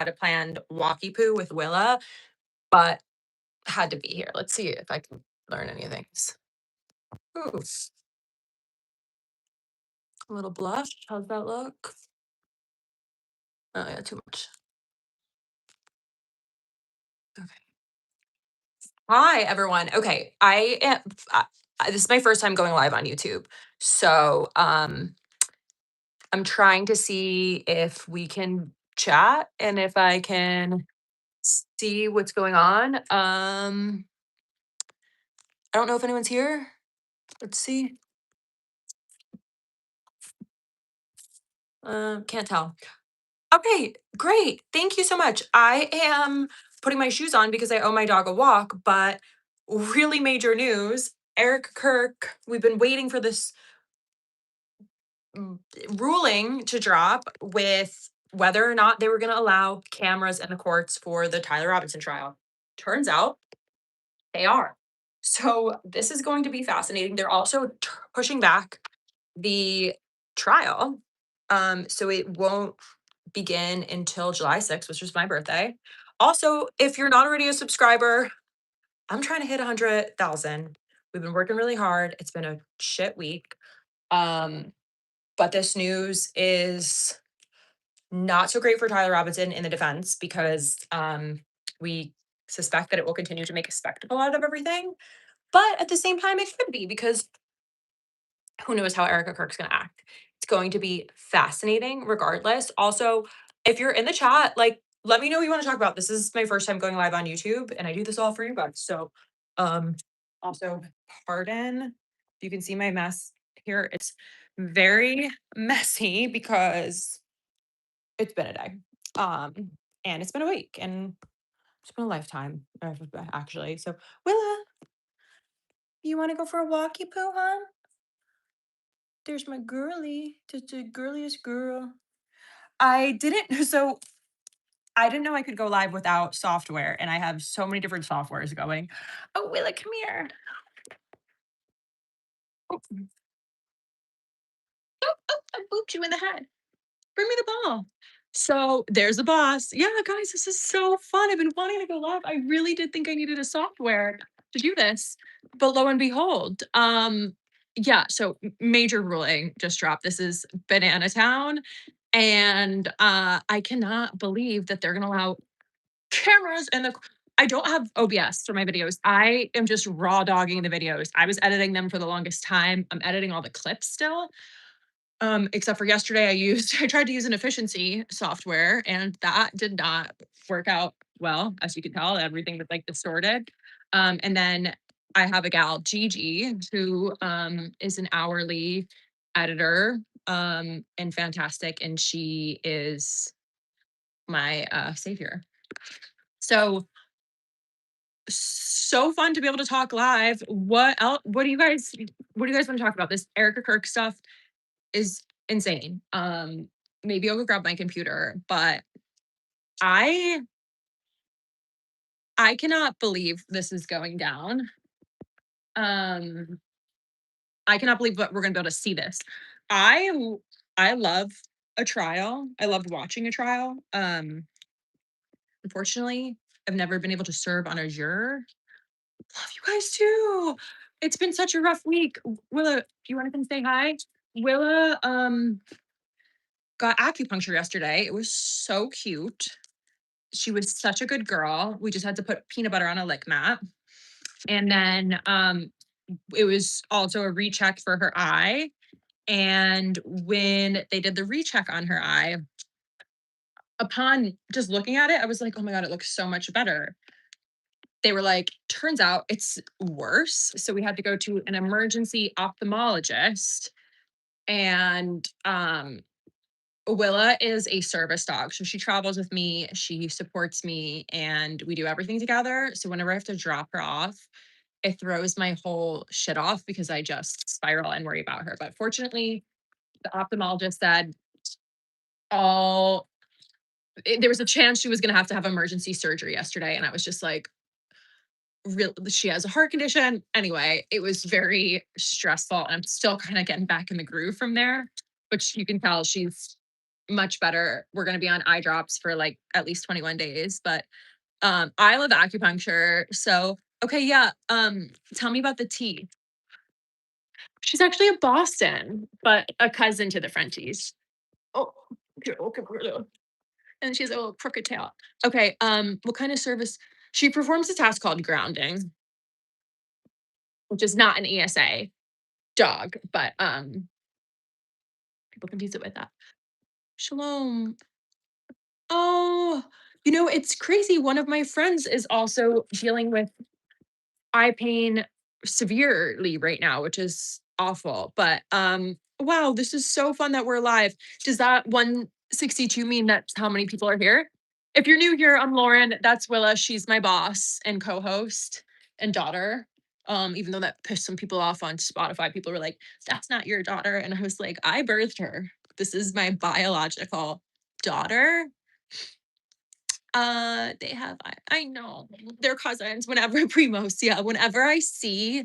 had a planned walkie poo with Willa, but had to be here. Let's see if I can learn any things. Ooh, a little blush. How's that look? Oh yeah, too much. Okay. Hi everyone. Okay, this is my first time going live on YouTube. So, I'm trying to see if we can chat and if I can see what's going on. I don't know if anyone's here. Let's see. Can't tell. Okay, great. Thank you so much. I am putting my shoes on because I owe my dog a walk, but really major news. Eric Kirk, we've been waiting for this mm, ruling to drop with whether or not they were going to allow cameras in the courts for the Tyler Robinson trial. Turns out they are. So this is going to be fascinating. They're also pushing back the trial. So it won't begin until July 6th, which is my birthday. Also, if you're not already a subscriber, I'm trying to hit 100,000. We've been working really hard. It's been a shit week. Um, but this news is not so great for Tyler Robinson in the defense because we suspect that it will continue to make a spectacle out of everything. But at the same time, it could be because who knows how Erica Kirk's gonna act. It's going to be fascinating regardless. Also, if you're in the chat, like let me know what you want to talk about. This is my first time going live on YouTube and I do this all for you guys. So um also pardon. You can see my mess here. It's very messy because it's been a day. Um and it's been a week and it's been a lifetime actually. So Willa, you want to go for a walkie poo, huh? There's my girly, just the girliest girl. I didn't so I didn't know I could go live without software, and I have so many different softwares going. Oh, Willa, come here. Oh, I booped you in the head. Bring me the ball. So there's the boss. Yeah, guys, this is so fun. I've been wanting to go live. I really did think I needed a software to do this, but lo and behold, yeah. So major ruling just dropped. This is Banana Town, and I cannot believe that they're going to allow cameras and the. I don't have OBS for my videos. I am just raw dogging the videos. I was editing them for the longest time. I'm editing all the clips still. Except for yesterday, I tried to use an efficiency software, and that did not work out well. As you can tell, everything was like distorted. And then I have a gal, Gigi, who is an hourly editor and fantastic, and she is my savior. So so fun to be able to talk live. What else? What do you guys want to talk about? This Erica Kirk stuff is insane. Maybe I'll go grab my computer, but I I cannot believe this is going down. Um, I cannot believe that we're gonna be able to see this. I love a trial. I loved watching a trial. Unfortunately, I've never been able to serve on a juror. Love you guys too. It's been such a rough week. Willa, do you want to come say hi? Willa got acupuncture yesterday. It was so cute. She was such a good girl. We just had to put peanut butter on a lick mat. And then it was also a recheck for her eye. And when they did the recheck on her eye, upon just looking at it, I was like, oh my God, it looks so much better. They were like, turns out it's worse. So we had to go to an emergency ophthalmologist. And Willa is a service dog. So she travels with me, she supports me, and we do everything together. So whenever I have to drop her off, it throws my whole shit off because I just spiral and worry about her. But fortunately, the ophthalmologist said all there was a chance she was going to have emergency surgery yesterday. And I was just like, real, she has a heart condition. Anyway, it was very stressful. And I'm still kind of getting back in the groove from there, which you can tell she's much better. We're gonna be on eye drops for like at least 21 days. But I love acupuncture. So okay, yeah. Tell me about the tea. She's actually a Boston, but a cousin to the Frenchies. Oh, here, okay, and she has a little crooked tail. Okay, what kind of service? She performs a task called grounding, which is not an ESA dog, but people confuse it with that. Shalom. Oh, it's crazy. One of my friends is also dealing with eye pain severely right now, which is awful. But wow, this is so fun that we're live. Does that 162 mean that's how many people are here? If you're new here, I'm Lauren. That's Willa. She's my boss and co-host and daughter. Even though that pissed some people off on Spotify, people were like, "That's not your daughter," and I was like, "I birthed her. This is my biological daughter." They have I know they're cousins. Whenever Primos, yeah. Whenever I see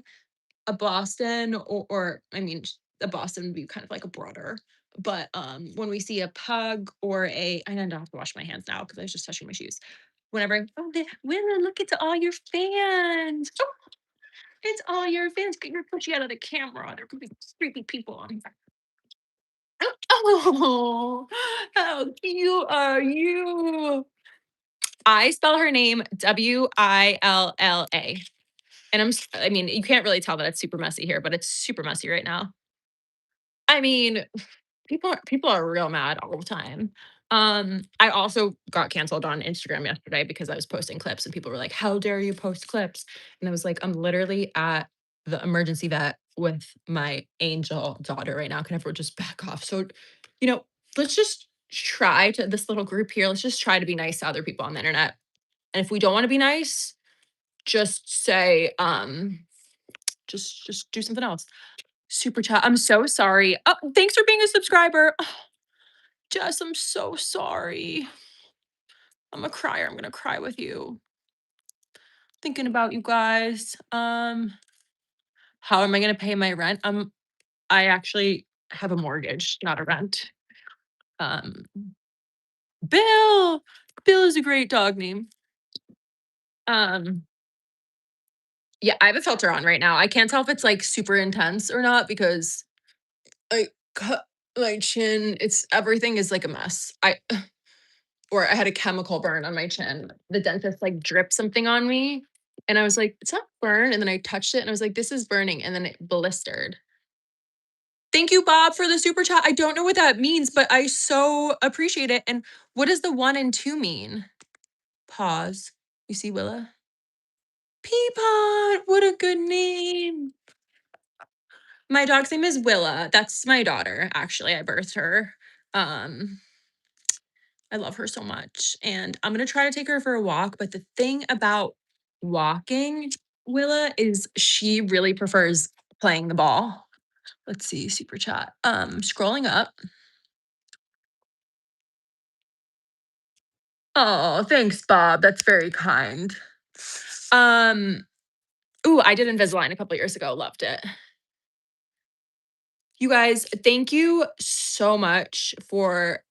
a Boston or I mean a Boston would be kind of like a broader, but when we see a pug or I don't have to wash my hands now because I was just touching my shoes. Whenever Winna, look, it's all your fans. Oh, it's all your fans. Get your pushy out of the camera. There could be creepy people on here. Oh, how cute are you? I spell her name Willa. And I mean, you can't really tell that it's super messy here, but it's super messy right now. I mean, people are real mad all the time. I also got canceled on Instagram yesterday because I was posting clips and people were like, "How dare you post clips?" And I was like, "I'm literally at the emergency vet with my angel daughter right now. Can everyone just back off?" So, you know, let's just try to this little group here. Let's just try to be nice to other people on the internet. And if we don't want to be nice, just say, just do something else. Super chat. I'm so sorry. Oh, thanks for being a subscriber. Oh, Jess, I'm so sorry. I'm a crier. I'm gonna cry with you. Thinking about you guys. How am I gonna pay my rent? I actually have a mortgage, not a rent. Um, Bill. Bill is a great dog name. Um, yeah, I have a filter on right now. I can't tell if it's like super intense or not because I cut my chin. It's everything is like a mess. Or I had a chemical burn on my chin. The dentist like dripped something on me. And I was like, it's not burn. And then I touched it and I was like, this is burning. And then it blistered. Thank you, Bob, for the super chat. I don't know what that means, but I so appreciate it. And what does the 1 and 2 mean? Pause. You see, Willa? Peapod. What a good name. My dog's name is Willa. That's my daughter, actually. I birthed her. Um, I love her so much. And I'm going to try to take her for a walk. But the thing about walking Willa is she really prefers playing the ball. Let's see, super chat. Scrolling up. Oh, thanks, Bob. That's very kind. Um, ooh, I did Invisalign a couple years ago. Loved it. You guys, thank you so much for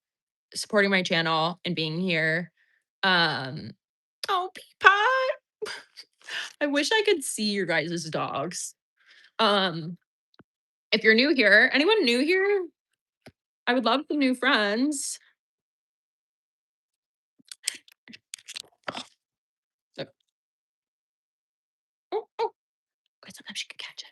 supporting my channel and being here. Um, oh, Peapod. I wish I could see your guys' dogs. Um, if you're new here, anyone new here? I would love some new friends. So- oh, oh, okay, sometimes she can catch it.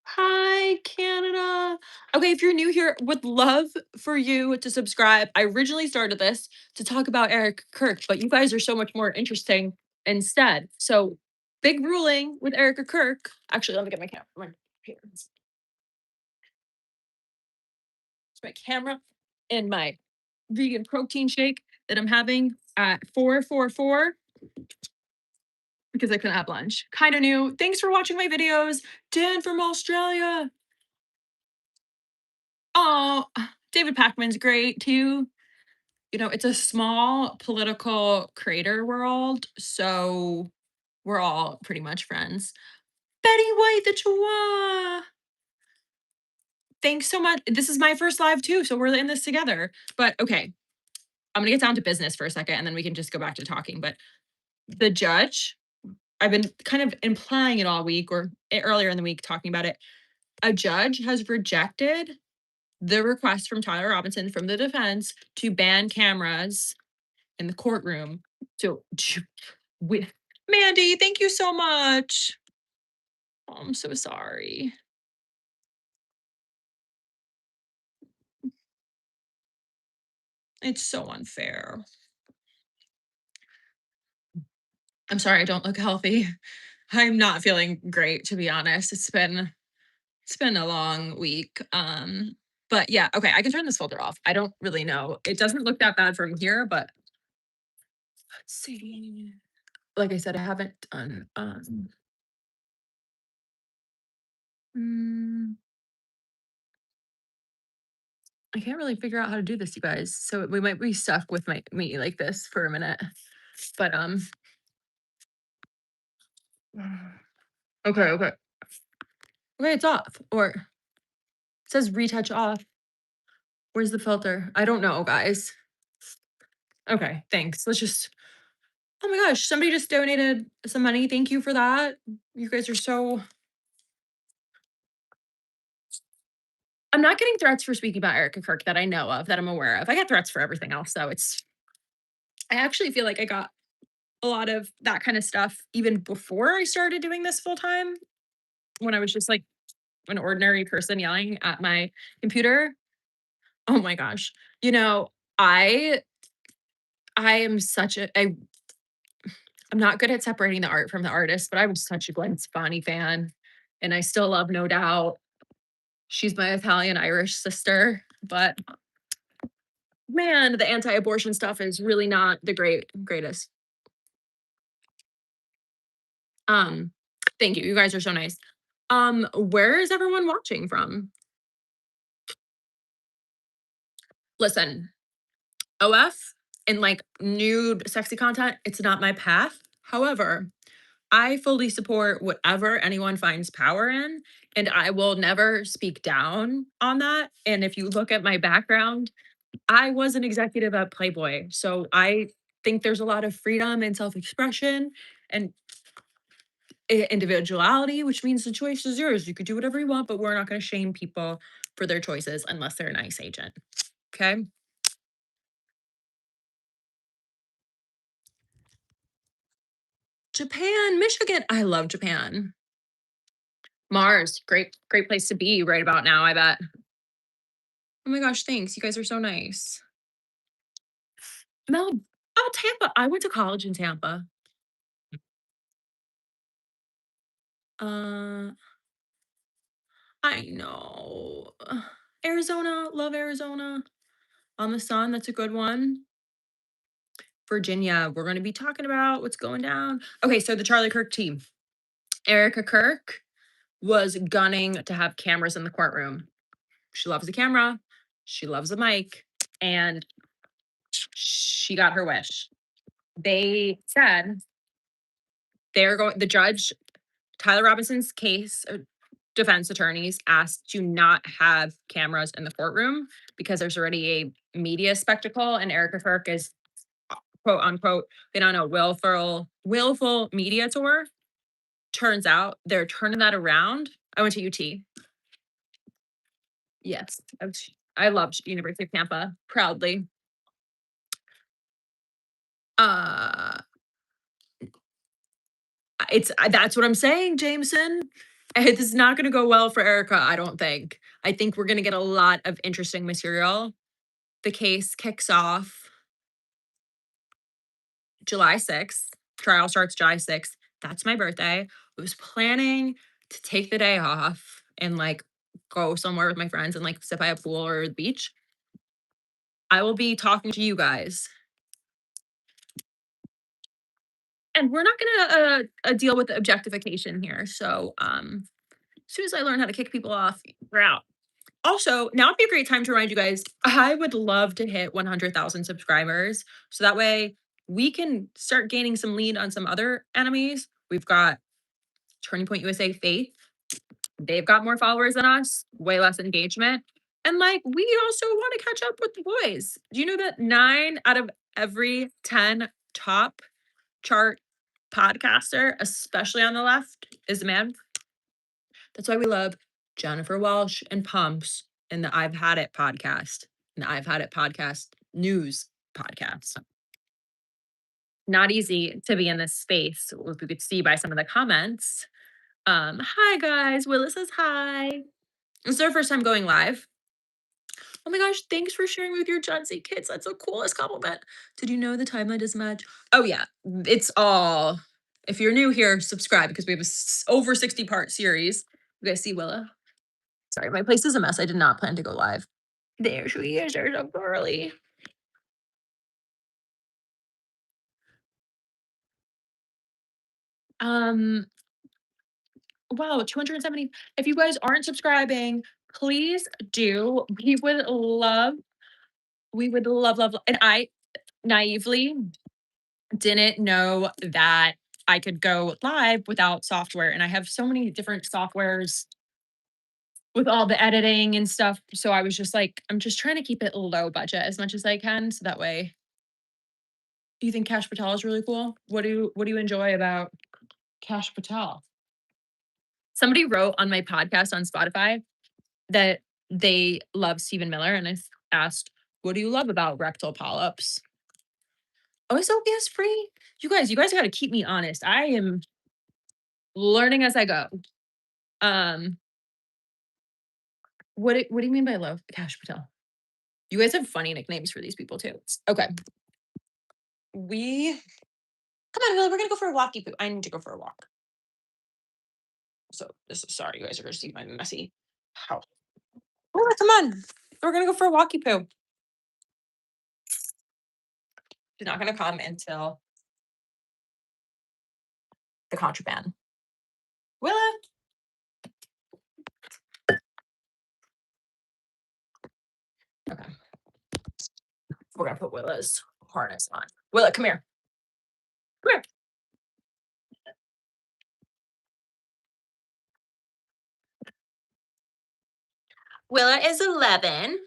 Hi, Canada. Okay, if you're new here, would love for you to subscribe. I originally started this to talk about Eric Kirk, but you guys are so much more interesting instead. So, big ruling with Erica Kirk. Actually, let me get my camera. Here. It's my camera and my vegan protein shake that I'm having at 444 because I couldn't have lunch. Kind of new. Thanks for watching my videos. Dan from Australia. Oh, David Packman's great too. It's a small political creator world, so we're all pretty much friends. Betty White the Chihuahua. Thanks so much. This is my first live too, so we're in this together. But okay, I'm gonna get down to business for a second and then we can just go back to talking. But the judge, I've been kind of implying it all week or earlier in the week talking about it. A judge has rejected the request from Tyler Robinson from the defense to ban cameras in the courtroom. So, we, Mandy, thank you so much. Oh, I'm so sorry. It's so unfair. I'm sorry I don't look healthy. I'm not feeling great to be honest. It's been a long week. But yeah, okay, I can turn this filter off. I don't really know. It doesn't look that bad from here, but let's see. Like I said, I haven't done mm, I can't really figure out how to do this, you guys. So we might be stuck with me like this for a minute. But okay, okay. Okay, it's off. Or it says retouch off. Where's the filter? I don't know, guys. Okay, thanks. Let's just oh my gosh, somebody just donated some money. Thank you for that. You guys are so I'm not getting threats for speaking about Erica Kirk that I know of, that I'm aware of. I get threats for everything else, though. I actually feel like I got a lot of that kind of stuff even before I started doing this full time when I was just like an ordinary person yelling at my computer. Oh my gosh. You know, I I am such a I'm not good at separating the art from the artist, but I was such a Gwen Stefani fan and I still love No Doubt. She's my Italian Irish sister, but man, the anti-abortion stuff is really not the greatest. Um, thank you. You guys are so nice. Where is everyone watching from? Listen, OF and like nude sexy content, it's not my path. However, I fully support whatever anyone finds power in, and I will never speak down on that. And if you look at my background, I was an executive at Playboy. So I think there's a lot of freedom and self expression and individuality, which means the choice is yours. You could do whatever you want, but we're not going to shame people for their choices unless they're a nice agent. Okay. Japan, Michigan. I love Japan. Mars, great place to be right about now, I bet. Oh my gosh, thanks. You guys are so nice. Mel, oh, Tampa. I went to college in Tampa. Uh, I know. Arizona, love Arizona. On the sun, that's a good one. Virginia, we're going to be talking about what's going down. Okay, so the Charlie Kirk team. Erica Kirk was gunning to have cameras in the courtroom. She loves the camera, she loves the mic, and she got her wish. They said the judge, Tyler Robinson's case, defense attorneys asked to not have cameras in the courtroom because there's already a media spectacle and Erica Kirk is quote unquote, been on a willful media tour. Turns out they're turning that around. I went to UT. Yes. I loved University of Tampa proudly. Uh that's what I'm saying, Jameson. This is not going to go well for Erica, I don't think. I think we're going to get a lot of interesting material. The case kicks off July 6th. Trial starts July 6th. That's my birthday. I was planning to take the day off and like go somewhere with my friends and like sit by a pool or the beach. I will be talking to you guys. And we're not gonna deal with objectification here. So as soon as I learn how to kick people off, we're out. Also, now would be a great time to remind you guys, I would love to hit 100,000 subscribers. So that way we can start gaining some lead on some other enemies. We've got Turning Point USA Faith. They've got more followers than us, way less engagement. And like, we also want to catch up with the boys. Do you know that 9 out of every 10 top chart podcaster, especially on the left, is a man? That's why we love Jennifer Walsh and Pumps and the I've Had It podcast and the I've Had It podcast news podcast. Not easy to be in this space. If we could see by some of the comments. Hi guys, Willa says hi. It's their first time going live. Oh my gosh, thanks for sharing with your Gen Z kids. That's the coolest compliment. Did you know the timeline doesn't match? Oh yeah, it's all. If you're new here, subscribe because we have a over 60-part series. You guys see Willa? Sorry, my place is a mess. I did not plan to go live. There she is. There's so girly. Um, wow, 270. If you guys aren't subscribing, please do. We would love, love, and I naively didn't know that I could go live without software. And I have so many different softwares with all the editing and stuff. So I was just like, I'm just trying to keep it low budget as much as I can. So that way, you think Cash Patel is really cool? What do you enjoy about Cash Patel? Somebody wrote on my podcast on Spotify that they love Stephen Miller, and I asked, "What do you love about rectal polyps?" Oh, it's OBS free. You guys got to keep me honest. I am learning as I go. Um, what do you mean by love Cash Patel? You guys have funny nicknames for these people too. Okay, we come on, Willa, we're gonna go for a walkie poo. I need to go for a walk. So this is sorry, you guys are gonna see my messy house. Willa, come on, we're gonna go for a walkie poo. She's not gonna come until the contraband. Willa, okay, we're gonna put Willa's harness on. Willa, come here. Come here. Willa is 11.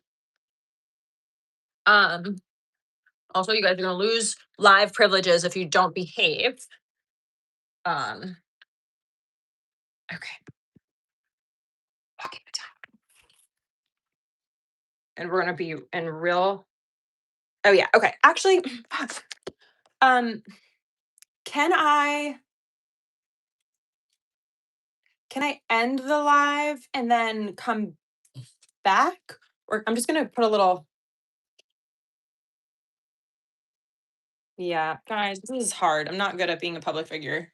Um, Also, you guys are gonna lose live privileges if you don't behave. Um, okay. Okay, and we're gonna be in real. Oh yeah. Okay. Actually, fuck. Um, can I end the live and then come back? Or I'm just gonna put a little. Yeah, guys, this is hard. I'm not good at being a public figure.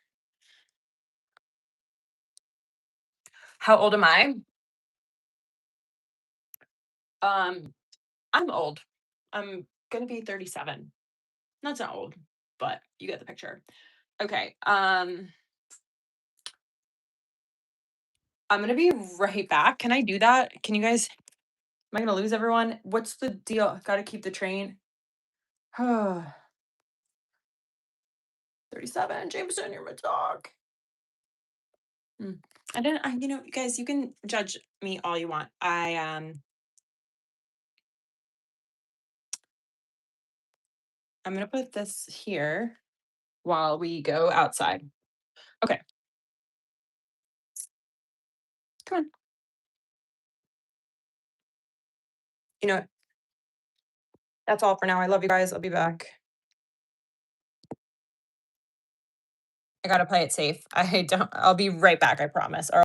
How old am I? Um, I'm old. I'm gonna be 37. That's not old, but you get the picture. Okay. I'm gonna be right back. Can I do that? Can you guys? Am I gonna lose everyone? What's the deal? Got to keep the train. 37, Jameson, you're my dog. I didn't. You guys, you can judge me all you want. I'm gonna put this here while we go outside. Okay, come on. You know what? That's all for now. I love you guys. I'll be back. I gotta play it safe. I don't. I'll be right back. I promise.